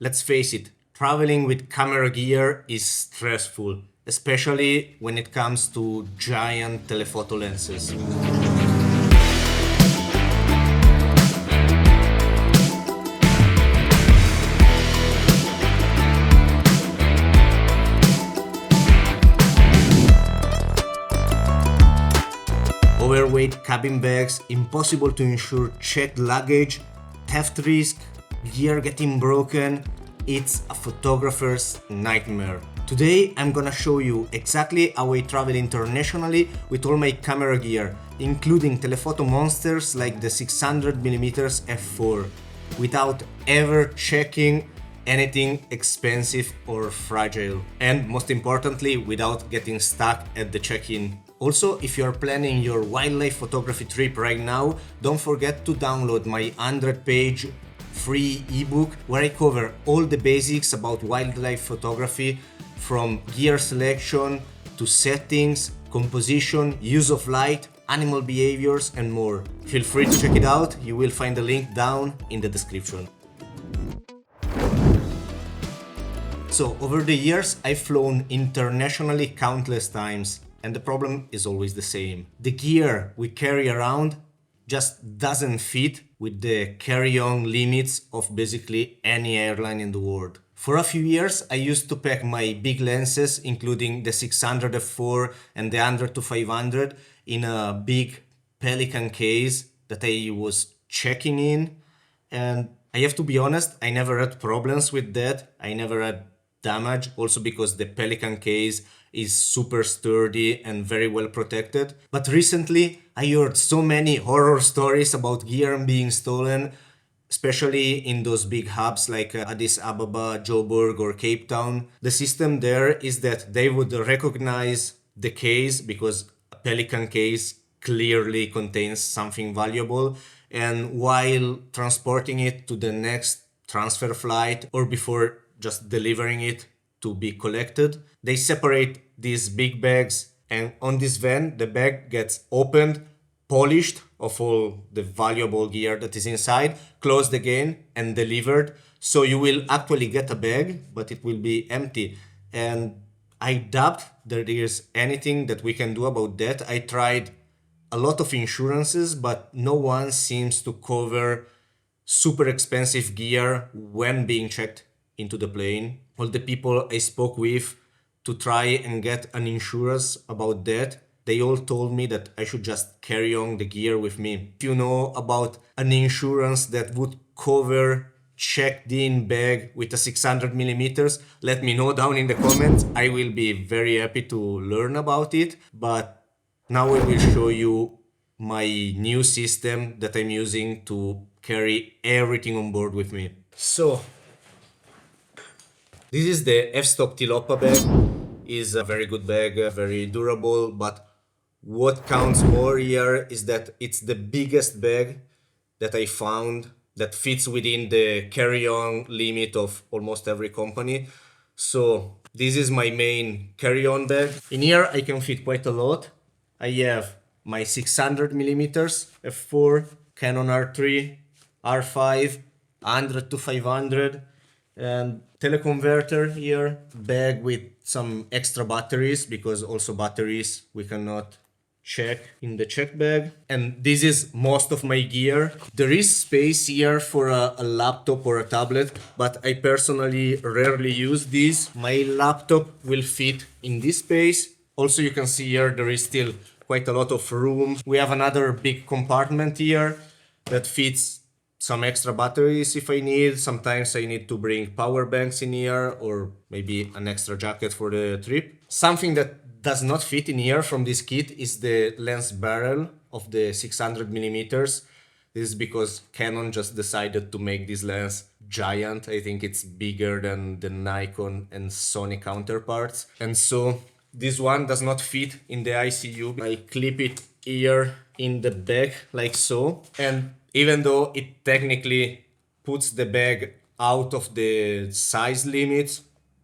Let's face it, traveling with camera gear is stressful, especially when it comes to giant telephoto lenses. Overweight cabin bags, impossible to insure checked luggage, theft risk, gear getting broken. It's a photographer's nightmare. Today I'm gonna show you exactly how I travel internationally with all my camera gear, including telephoto monsters like the 600mm f4, without ever checking anything expensive or fragile. And most importantly, without getting stuck at the check-in. Also, if you are planning your wildlife photography trip right now, don't forget to download my 100-page free ebook where I cover all the basics about wildlife photography, from gear selection to settings, composition, use of light, animal behaviors and more. Feel free to check it out, you will find the link down in the description. So, over the years, I've flown internationally countless times, and the problem is always the same. The gear we carry around just doesn't fit with the carry-on limits of basically any airline in the world. For a few years, I used to pack my big lenses, including the 600 f4 and the 100-500, in a big Pelican case that I was checking in. And I have to be honest, I never had problems with that. I never had damage, also because the Pelican case is super sturdy and very well protected. But recently I heard so many horror stories about gear being stolen, especially in those big hubs like Addis Ababa, Joburg or Cape Town. The system there is that they would recognize the case because a Pelican case clearly contains something valuable, and while transporting it to the next transfer flight or before just delivering it to be collected, they separate these big bags, and on this van the bag gets opened, polished of all the valuable gear that is inside, closed again and delivered. So you will actually get a bag, but it will be empty. And I doubt there is anything that we can do about that. I tried a lot of insurances, but no one seems to cover super expensive gear when being checked into the plane. All the people I spoke with to try and get an insurance about that, they all told me that I should just carry on the gear with me. If you know about an insurance that would cover checked in bag with a 600mm, let me know down in the comments. I will be very happy to learn about it. But now I will show you my new system that I'm using to carry everything on board with me. So, this is the f-stop Tilopa bag. Is a very good bag, very durable, but what counts more here is that it's the biggest bag that I found that fits within the carry-on limit of almost every company. So this is my main carry-on bag. In here I can fit quite a lot. I have my 600mm f4, Canon R3, R5, 100-500, and teleconverter here, bag with some extra batteries, because also batteries we cannot check in the check bag. And this is most of my gear. There is space here for a laptop or a tablet, but I personally rarely use this. My laptop will fit in this space. Also, you can see here there is still quite a lot of room. We have another big compartment here that fits some extra batteries if I need. Sometimes I need to bring power banks in here, or maybe an extra jacket for the trip. Something that does not fit in here from this kit is the lens barrel of the 600mm. This is because Canon just decided to make this lens giant. I think it's bigger than the Nikon and Sony counterparts. And so this one does not fit in the ICU. I clip it here in the bag like so. And even though it technically puts the bag out of the size limits,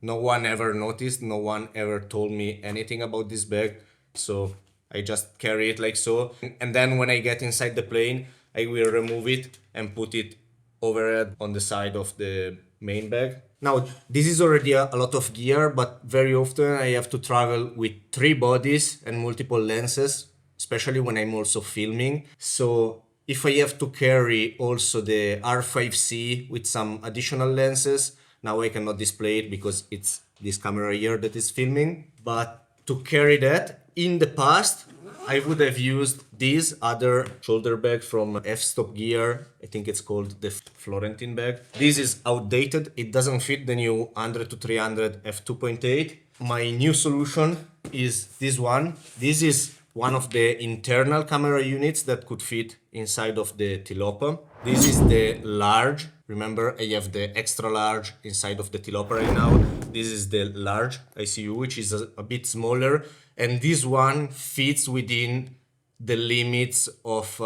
no one ever noticed, no one ever told me anything about this bag. So I just carry it like so. And then when I get inside the plane, I will remove it and put it overhead on the side of the main bag. Now, this is already a lot of gear, but very often I have to travel with 3 bodies and multiple lenses, especially when I'm also filming. So if I have to carry also the R5C with some additional lenses, now I cannot display it because it's this camera here that is filming. But to carry that, in the past, I would have used this other shoulder bag from F-Stop Gear. I think it's called the Florentine bag. This is outdated. It doesn't fit the new 100 to 300 f2.8. My new solution is this one. This is one of the internal camera units that could fit inside of the Tilopa. This is the large. Remember, I have the extra large inside of the Tilopa right now. This is the large ICU, which is a bit smaller. And this one fits within the limits of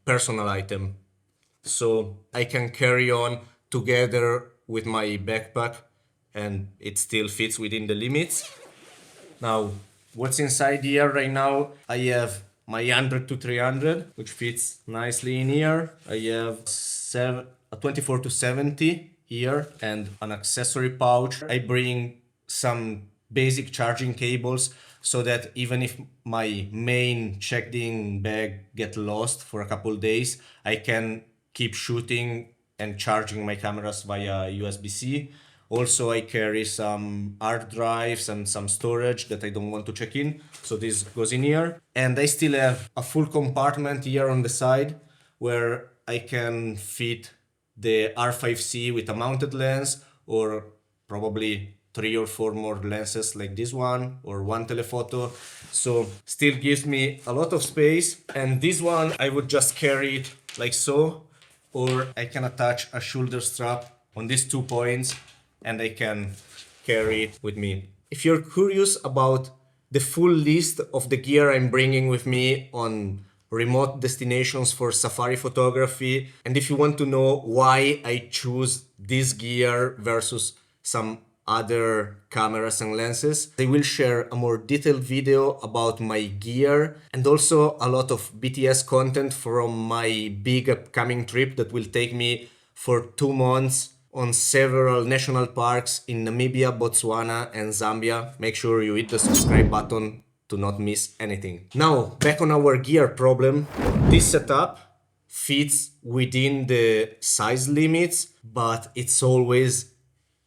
personal item. So I can carry on together with my backpack and it still fits within the limits. Now, what's inside here right now? I have my 100 to 300, which fits nicely in here. I have a 24 to 70 here and an accessory pouch. I bring some basic charging cables so that even if my main checked-in bag get lost for a couple days, I can keep shooting and charging my cameras via USB-C. Also, I carry some hard drives and some storage that I don't want to check in, so this goes in here. And I still have a full compartment here on the side where I can fit the R5C with a mounted lens, or probably 3 or 4 more lenses like this one, or one telephoto. So still gives me a lot of space. And this one, I would just carry it like so, or I can attach a shoulder strap on these 2 points and I can carry it with me. If you're curious about the full list of the gear I'm bringing with me on remote destinations for safari photography, and if you want to know why I choose this gear versus some other cameras and lenses, I will share a more detailed video about my gear and also a lot of BTS content from my big upcoming trip that will take me for 2 months on several national parks in Namibia, Botswana and Zambia. Make sure you hit the subscribe button to not miss anything. Now, back on our gear problem. This setup fits within the size limits, but it's always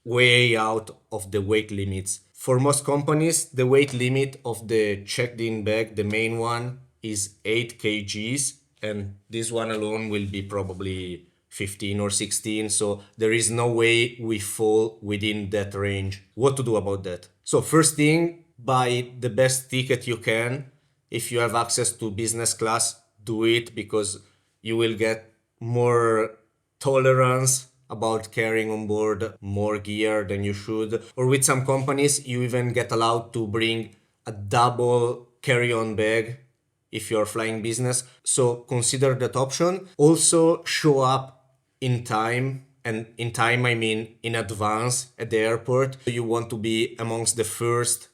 way out of the weight limits. For most companies, the weight limit of the checked-in bag, the main one, is 8 kgs, and this one alone will be probably 15 or 16, so there is no way we fall within that range. What to do about that? So first thing, buy the best ticket you can. If you have access to business class, do it, because you will get more tolerance about carrying on board more gear than you should. Or with some companies, you even get allowed to bring a double carry-on bag if you're flying business. So consider that option. Also, show up in time, and in time I mean in advance at the airport. You want to be amongst the first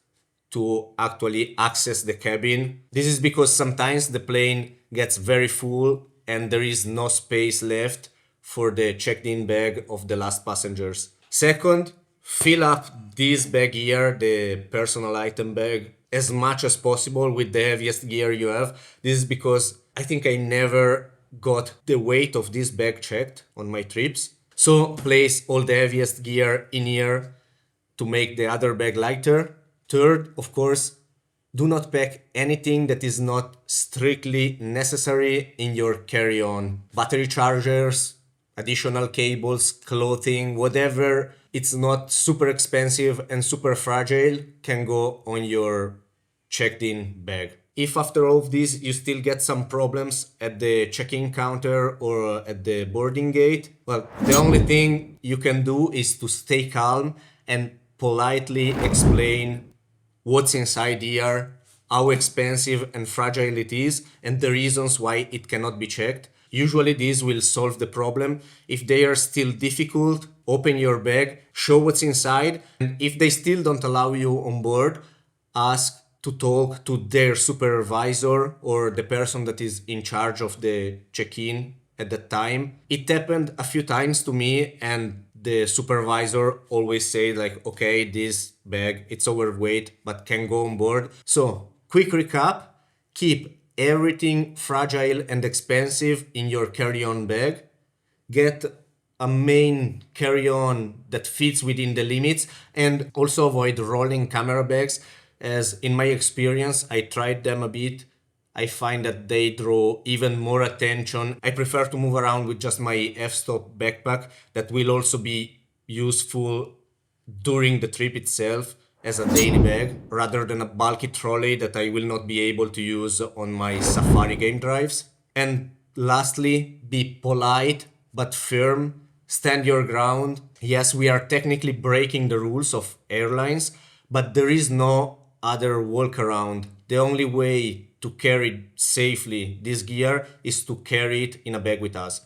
to actually access the cabin. This is because sometimes the plane gets very full and there is no space left for the checked-in bag of the last passengers. Second, fill up this bag here, the personal item bag, as much as possible with the heaviest gear you have. This is because I think I never got the weight of this bag checked on my trips. So place all the heaviest gear in here to make the other bag lighter. Third, of course, do not pack anything that is not strictly necessary in your carry-on. Battery chargers, additional cables, clothing, whatever it's not super expensive and super fragile can go on your checked-in bag. If after all of this you still get some problems at the check-in counter or at the boarding gate, well, the only thing you can do is to stay calm and politely explain what's inside here, how expensive and fragile it is, and the reasons why it cannot be checked. Usually this will solve the problem. If they are still difficult, open your bag, show what's inside, and if they still don't allow you on board, ask to talk to their supervisor or the person that is in charge of the check-in at that time. It happened a few times to me, and the supervisor always say like, okay, this bag, it's overweight, but can go on board. So quick recap, keep everything fragile and expensive in your carry-on bag. Get a main carry-on that fits within the limits, and also avoid rolling camera bags, as in my experience, I tried them a bit. I find that they draw even more attention. I prefer to move around with just my f-stop backpack that will also be useful during the trip itself as a daily bag, rather than a bulky trolley that I will not be able to use on my safari game drives. And lastly, be polite but firm. Stand your ground. Yes, we are technically breaking the rules of airlines, but there is no other workaround. The only way to carry safely this gear is to carry it in a bag with us.